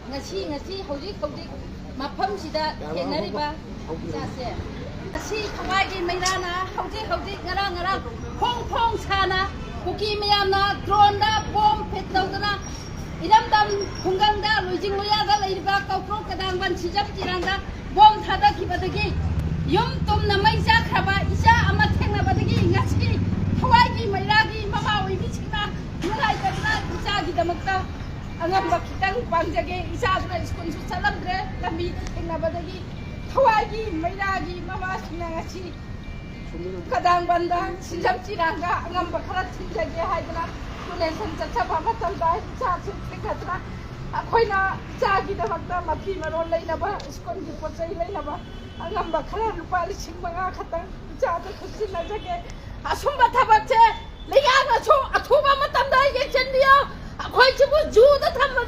ngasi hojik mafam sida thenariba jase asi thawai gi mairana hojik ngarang phong sana kuki mayamna drone da bomb phet tawdana idam dam khungang da lojing moya da leiriba kaukro kadang ban sijap tiranga bomb thada kibadagi yum tum na mai ja khaba isa ama thengna badagi ngasi thawai gi mairagi mama oi bichina ngai kadna isa gi damakta angam bakitang pangjage isa dra school su salamdre lambi thengna badagi thawai gi mairagi mama sina ngasi kadang banda sijap tiranga angam bakara thijage haidna kulensan chachaba matamda isa su thekatra akoina chagi damakta mafi maron leinaba school gi pochai leinaba angam bakara lupa lising manga khatang isa da khusina jage asumba thabakche leiga na chu athuba matamda ye chendiyo akhoi chibu ju da thamna